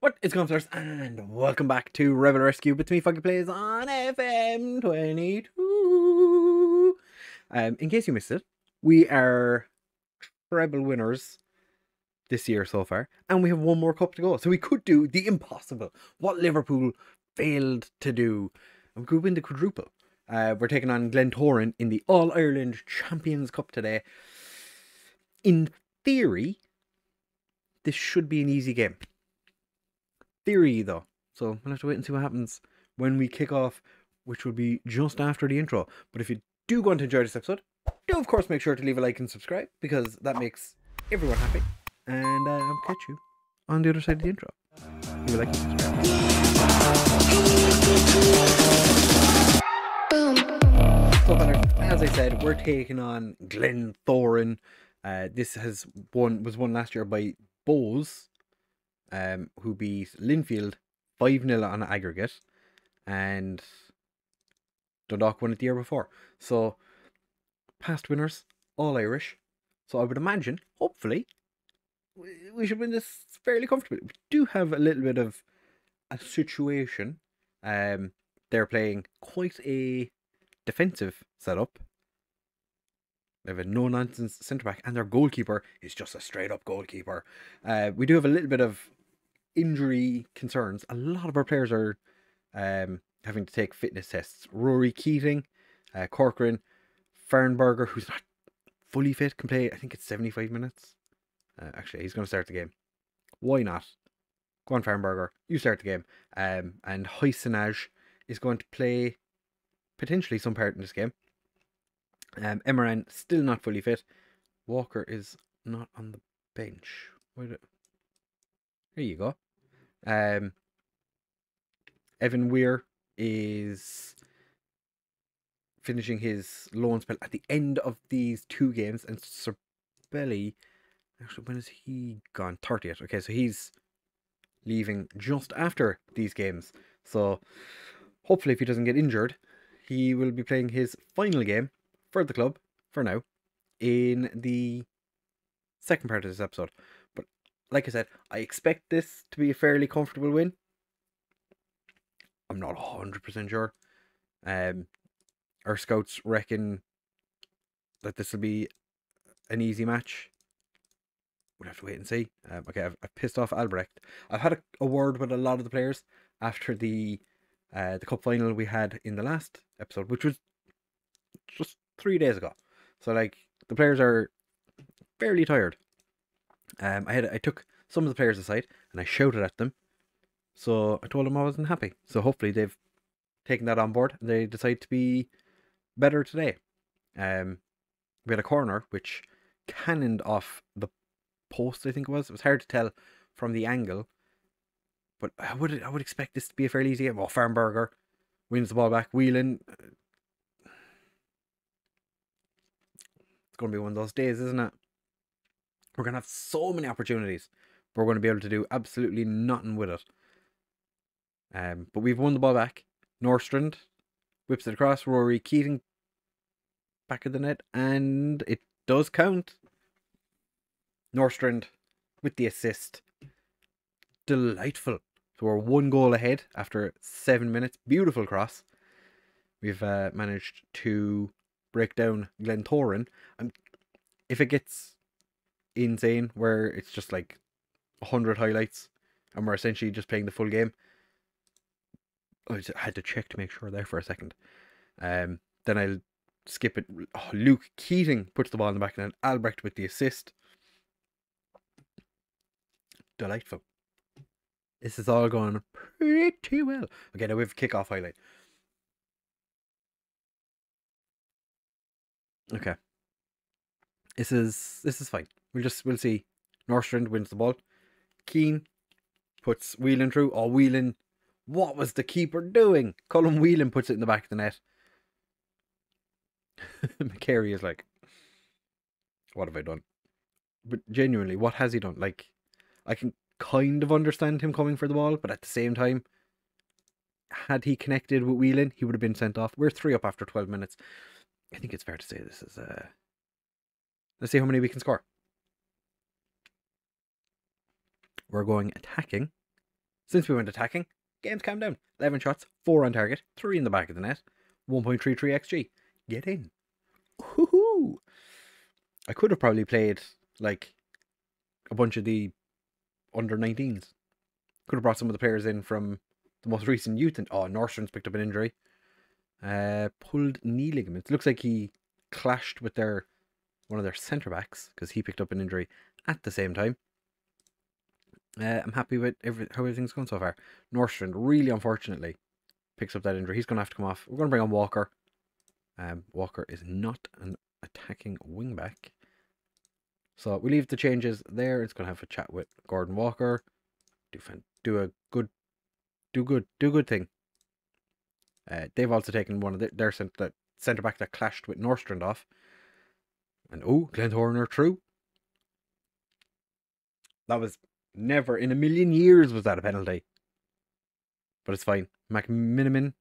What is going on, and welcome back to Rebel Rescue with me, FoggyPlays on FM22. In case you missed it, we are treble winners this year so far, and we have one more cup to go. So we could do the impossible, what Liverpool failed to do, and we could win the quadruple. We're taking on Glentoran in the All-Ireland Champions Cup today. In theory, this should be an easy game. Theory though, so we'll have to wait and see what happens when we kick off, which will be just after the intro. But if you do want to enjoy this episode, do of course make sure to leave a like and subscribe, because that makes everyone happy. And I'll catch you on the other side of the intro. Leave a like and subscribe. So as I said, we're taking on Glentoran. This was won last year by Bowes, who beat Linfield 5-0 on aggregate, and Dundalk won it the year before. So, past winners, all Irish. So I would imagine, hopefully, we should win this fairly comfortably. We do have a little bit of a situation. They're playing quite a defensive setup. They have a no-nonsense centre-back, and their goalkeeper is just a straight-up goalkeeper. We do have a little bit of injury concerns. A lot of our players are having to take fitness tests. Rory Keating, Corcoran, Farnberger, who's not fully fit, can play, I think it's 75 minutes. Actually, he's going to start the game. Why not? Go on, Farnberger, you start the game. And Heisenaj is going to play potentially some part in this game. Emeran still not fully fit. Walker is not on the bench. Here you go. Evan Weir is finishing his loan spell at the end of these two games, and Serbelli, actually, when is he gone? 30th. Okay, so he's leaving just after these games. So hopefully, if he doesn't get injured, he will be playing his final game for the club for now in the second part of this episode. But like I said, I expect this to be a fairly comfortable win. I'm not 100% sure. Our scouts reckon that this will be an easy match. We'll have to wait and see. Okay, I've pissed off Albrecht. I've had a word with a lot of the players after the cup final we had in the last episode, which was just 3 days ago. So like, the players are fairly tired. I took some of the players aside and I shouted at them. So I told them I wasn't happy. So hopefully they've taken that on board and they decide to be better today. We had a corner which cannoned off the post, I think it was. It was hard to tell from the angle, but I would expect this to be a fairly easy game. Oh, Farnberger wins the ball back. Whelan. It's going to be one of those days, isn't it? We're going to have so many opportunities, but we're going to be able to do absolutely nothing with it. But we've won the ball back. Norstrand whips it across. Rory Keating back of the net, and it does count. Norstrand with the assist. Delightful. So we're 1 goal ahead after 7 minutes. Beautiful cross. We've managed to break down Glentoran. If it gets insane, where it's just like 100 highlights and we're essentially just playing the full game, I had to check to make sure there for a second. Then I'll skip it. Oh, Luke Keating puts the ball in the back of the net. Albrecht with the assist. Delightful. This is all going pretty well. Okay, now we have a kickoff highlight. Okay. This is fine. We'll see. Norstrand wins the ball. Keane puts Whelan through. Oh, Whelan. What was the keeper doing? Colin Whelan puts it in the back of the net. McCary is like, what have I done? But genuinely, what has he done? Like, I can kind of understand him coming for the ball, but at the same time, had he connected with Whelan, he would have been sent off. We're 3 up after 12 minutes. I think it's fair to say this is let's see how many we can score. We're going attacking. Since we went attacking, game's calmed down. 11 shots, 4 on target, 3 in the back of the net, 1.33 XG. Get in. Woohoo! I could have probably played like a bunch of the under 19s. Could have brought some of the players in from the most recent youth. And Nordstrom's picked up an injury. Pulled knee ligaments. Looks like he clashed with one of their centre backs because he picked up an injury at the same time. I'm happy with how everything's going so far. Nordstrom, really unfortunately, picks up that injury. He's going to have to come off. We're going to bring on Walker. Walker is not an attacking wingback. So we leave the changes there. It's going to have a chat with Gordon Walker. Do a good thing. They've also taken one of their centre back that clashed with Nordstrand off. And Glentoran are through. That was never in a million years was that a penalty. But it's fine. McMiniman,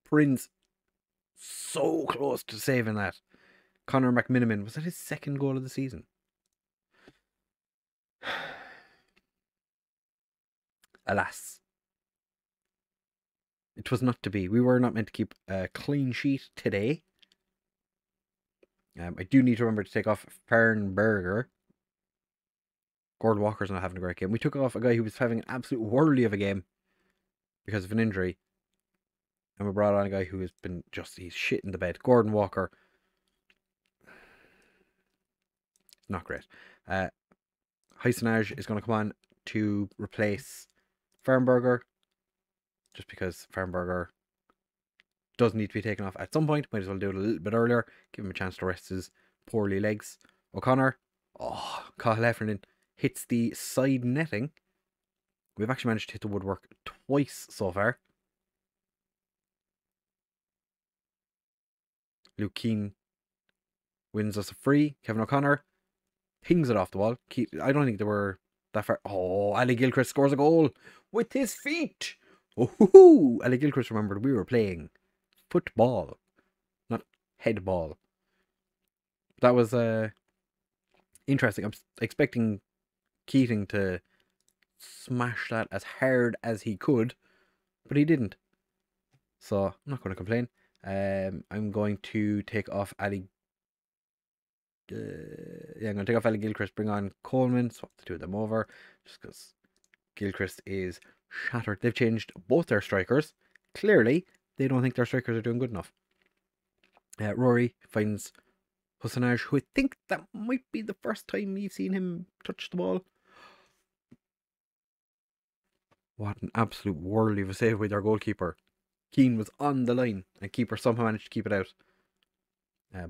Prince, so close to saving that. Connor McMiniman, was that his second goal of the season? Alas. It was not to be. We were not meant to keep a clean sheet today. I do need to remember to take off Fernberger. Gordon Walker's not having a great game. We took off a guy who was having an absolute whirly of a game because of an injury. And we brought on a guy who has been he's shit in the bed. Gordon Walker. Not great. Heisenage is going to come on to replace Fernberger. Just because Fernberger does need to be taken off at some point. Might as well do it a little bit earlier. Give him a chance to rest his poorly legs. O'Connor. Cathal Heffernan hits the side netting. We've actually managed to hit the woodwork twice so far. Luke Keane wins us a free. Kevin O'Connor pings it off the wall. I don't think they were that far. Ali Gilchrist scores a goal with his feet. Ali Gilchrist remembered we were playing football, not headball. That was interesting. I'm expecting Keating to smash that as hard as he could, but he didn't. So I'm not going to complain. I'm going to take off Ali. I'm going to take off Ali Gilchrist, bring on Coleman, swap the two of them over, just because Gilchrist is shattered. They've changed both their strikers. Clearly, they don't think their strikers are doing good enough. Rory finds Heisenage, who I think that might be the first time you've seen him touch the ball. What an absolute whirly of a save with our goalkeeper. Keane was on the line, and keeper somehow managed to keep it out.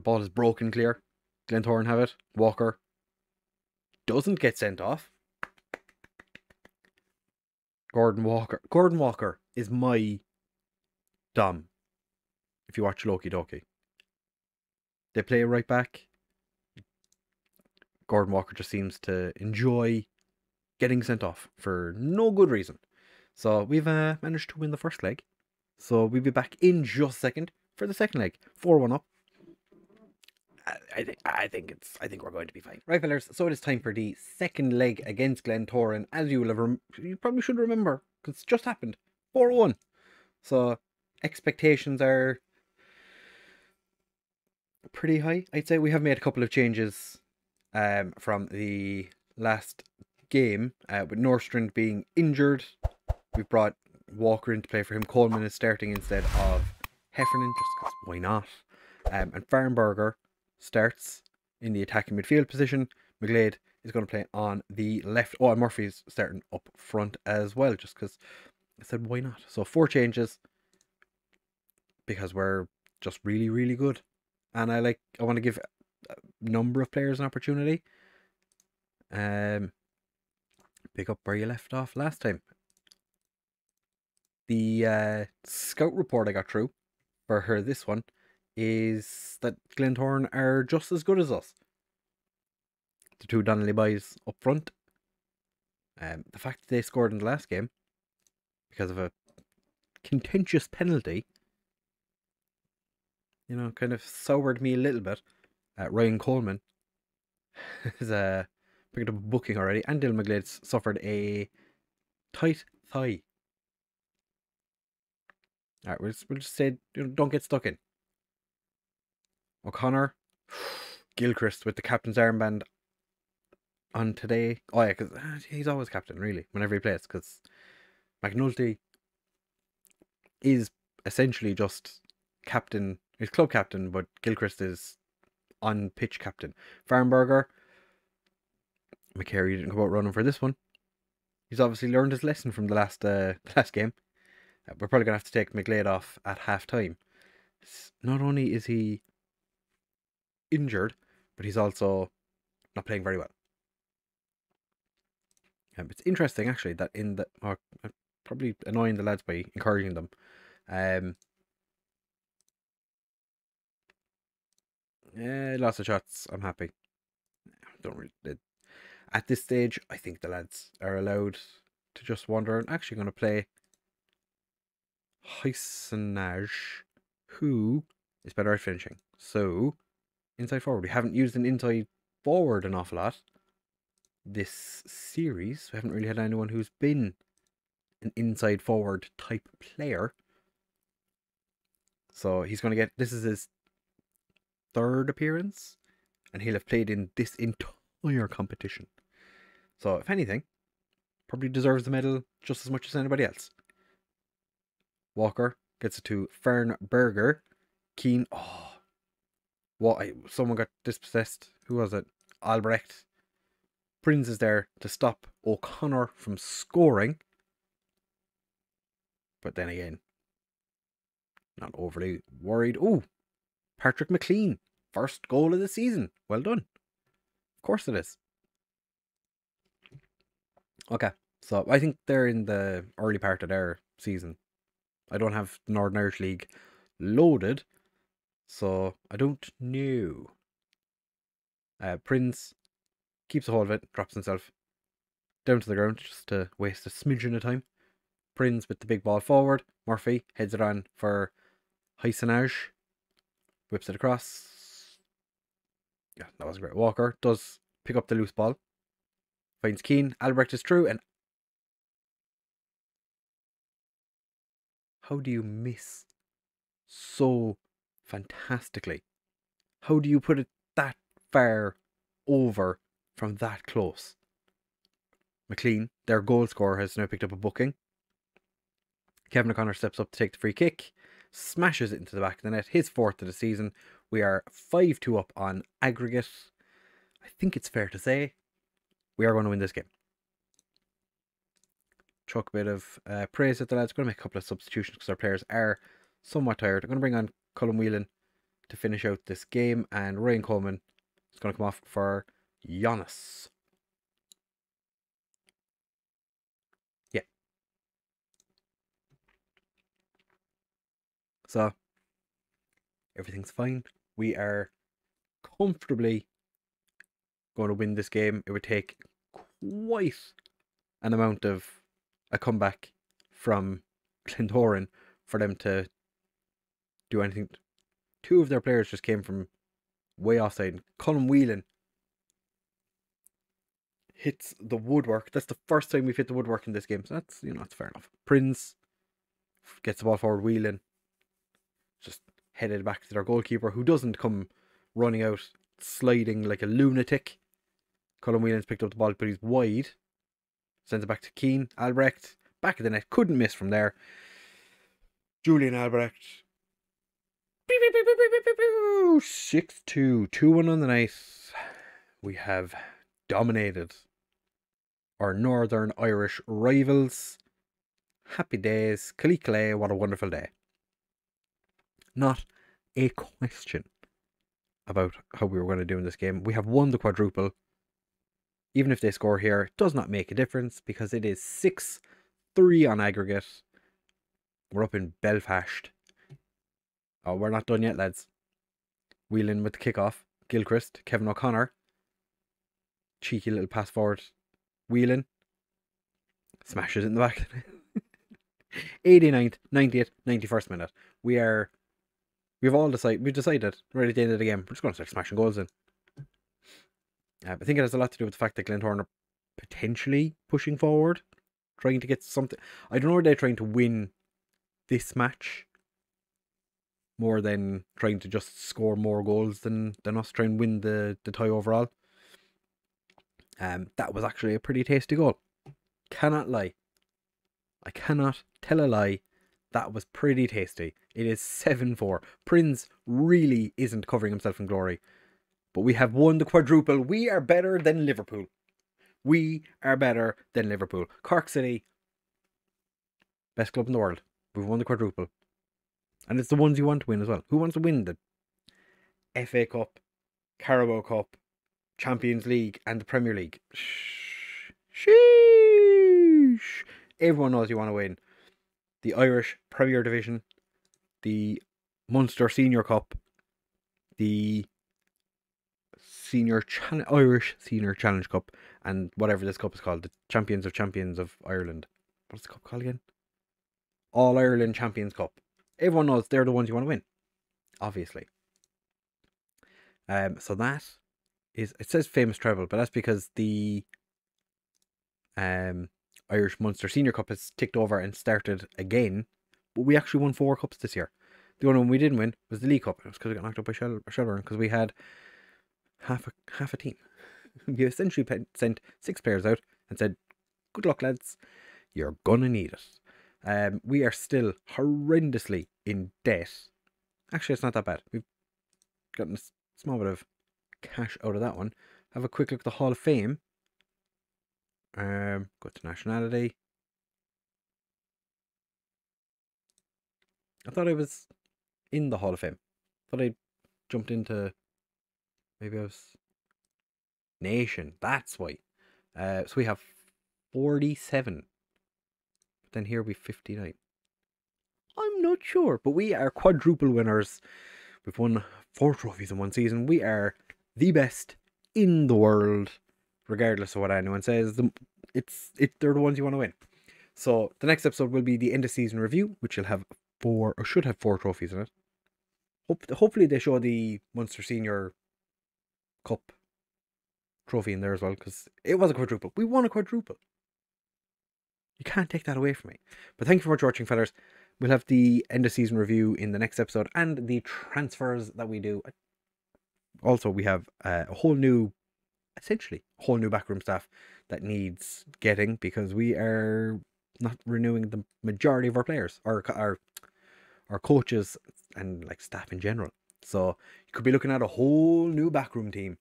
Ball is broken clear. Glentoran have it. Walker doesn't get sent off. Gordon Walker is my Dom. If you watch Loki Doki, they play right back. Gordon Walker just seems to enjoy getting sent off for no good reason. So we've managed to win the first leg. So we'll be back in just a second for the second leg. 4-1 up. I think we're going to be fine. Right, fellas, so it is time for the second leg against Glentoran. As you will have you probably should remember, because it's just happened. 4-1. So expectations are pretty high. I'd say we have made a couple of changes from the last game. With Nordstrand being injured, we've brought Walker in to play for him. Coleman is starting instead of Heffernan, just because why not? And Fernberger starts in the attacking midfield position. McGlade is going to play on the left. And Murphy's starting up front as well, just because I said why not. So 4 changes because we're just really, really good. And I want to give a number of players an opportunity. Pick up where you left off last time. The scout report I got through for her this one is that Glentoran are just as good as us. The 2 Donnelly boys up front. The fact that they scored in the last game because of a contentious penalty, kind of soured me a little bit. Ryan Coleman has picked up a booking already, and Dylan McGlade's suffered a tight thigh. Alright, we'll just say, don't get stuck in. O'Connor. Gilchrist with the captain's armband on today. Oh yeah, because he's always captain, really, whenever he plays, because McNulty is essentially just captain. He's club captain, but Gilchrist is on-pitch captain. Farnberger. McCary didn't come out running for this one. He's obviously learned his lesson from the last game. We're probably going to have to take McGlade off at half-time. Not only is he injured, but he's also not playing very well. It's interesting, actually, that in the... probably annoying the lads by encouraging them. Lots of shots. I'm happy. Don't really... At this stage, I think the lads are allowed to just wander. I'm actually going to play Heisenage, who is better at finishing. So, inside forward. We haven't used an inside forward an awful lot this series. We haven't really had anyone who's been an inside forward type player. So he's going to get... This is his third appearance, and he'll have played in this entire competition. So, if anything, probably deserves the medal just as much as anybody else. Walker gets it to Fernberger. Keane. Oh. What? Someone got dispossessed. Who was it? Albrecht. Prince is there to stop O'Connor from scoring. But then again, not overly worried. Oh, Patrick McLean. First goal of the season. Well done. Of course it is. Okay, so I think they're in the early part of their season. I don't have the Northern Irish League loaded, so I don't know. Prince keeps a hold of it, drops himself down to the ground just to waste a smidgen of time. Prince with the big ball forward. Murphy heads it on for Heisenage. Whips it across. Yeah, that was great. Walker does pick up the loose ball. Finds Keane. Albrecht is through, and how do you miss so fantastically? How do you put it that far over from that close? McLean, their goal scorer, has now picked up a booking. Kevin O'Connor steps up to take the free kick, smashes it into the back of the net, his fourth of the season. We are 5-2 up on aggregate. I think it's fair to say we are going to win this game. Chuck a bit of praise at the lads. Going to make a couple of substitutions because our players are somewhat tired. I'm going to bring on Colin Whelan to finish out this game, and Ryan Coleman is going to come off for Giannis. Yeah. So, everything's fine. We are comfortably going to win this game. It would take quite an amount of a comeback from Glentoran for them to do anything. Two of their players just came from way offside. Colin Whelan hits the woodwork. That's the first time we've hit the woodwork in this game, so that's, that's fair enough. Prince gets the ball forward. Whelan just headed back to their goalkeeper, who doesn't come running out sliding like a lunatic. Colin Whelan's picked up the ball, but he's wide. Sends it back to Keane. Albrecht, back of the net. Couldn't miss from there. Julian Albrecht. 6-2. 2-1 on the night. We have dominated our Northern Irish rivals. Happy days. Kali, what a wonderful day. Not a question about how we were going to do in this game. We have won the quadruple. Even if they score here, it does not make a difference because it is 6-3 on aggregate. We're up in Belfast. Oh, we're not done yet, lads. Whelan with the kickoff. Gilchrist, Kevin O'Connor. Cheeky little pass forward. Whelan smashes it in the back. 89th, 90th, 91st minute. We've decided right at the end of the game, we're just going to start smashing goals in. I think it has a lot to do with the fact that Glentoran are potentially pushing forward. trying to get something. I don't know whether they're trying to win this match more than trying to just score more goals than us trying to win the tie overall. That was actually a pretty tasty goal. Cannot lie. I cannot tell a lie. That was pretty tasty. It is 7-4. Prince really isn't covering himself in glory. But we have won the quadruple. We are better than Liverpool. We are better than Liverpool. Cork City, best club in the world. We've won the quadruple. And it's the ones you want to win as well. Who wants to win the FA Cup, Carabao Cup, Champions League and the Premier League? Sheesh. Everyone knows you want to win the Irish Premier Division, the Munster Senior Cup, the Irish Senior Challenge Cup, and whatever this cup is called, the Champions of Ireland. What's the cup called again? All Ireland Champions Cup. Everyone knows they're the ones you want to win, obviously. So that is, it says famous treble, but that's because the Irish Munster Senior Cup has ticked over and started again. But we actually won 4 cups this year. The only one we didn't win was the League Cup. It was because we got knocked up by Shelburne, because we had half a team. We essentially sent 6 players out and said, good luck, lads. You're gonna need it. We are still horrendously in debt. Actually, it's not that bad. We've gotten a small bit of cash out of that one. Have a quick look at the Hall of Fame. Go to nationality. I thought I was in the Hall of Fame. I thought I jumped into, maybe I was nation. That's why. So we have 47. But then here we 59. I'm not sure, but we are quadruple winners. We've won 4 trophies in one season. We are the best in the world, regardless of what anyone says. They're the ones you want to win. So the next episode will be the end of season review, which will have 4, or should have 4 trophies in it. Hopefully they show the Munster Senior Cup trophy in there as well, because it was a quadruple. We won a quadruple. You can't take that away from me. But thank you for watching, fellas. We'll have the end of season review in the next episode, and the transfers that we do. Also, we have essentially a whole new backroom staff that needs getting, because we are not renewing the majority of our players, or our coaches, and like staff in general. So you could be looking at a whole new backroom team.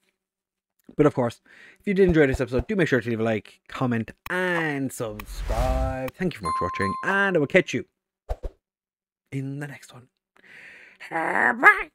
But of course, if you did enjoy this episode, do make sure to leave a like, comment, and subscribe. Thank you for much for watching, and I will catch you in the next one. Bye.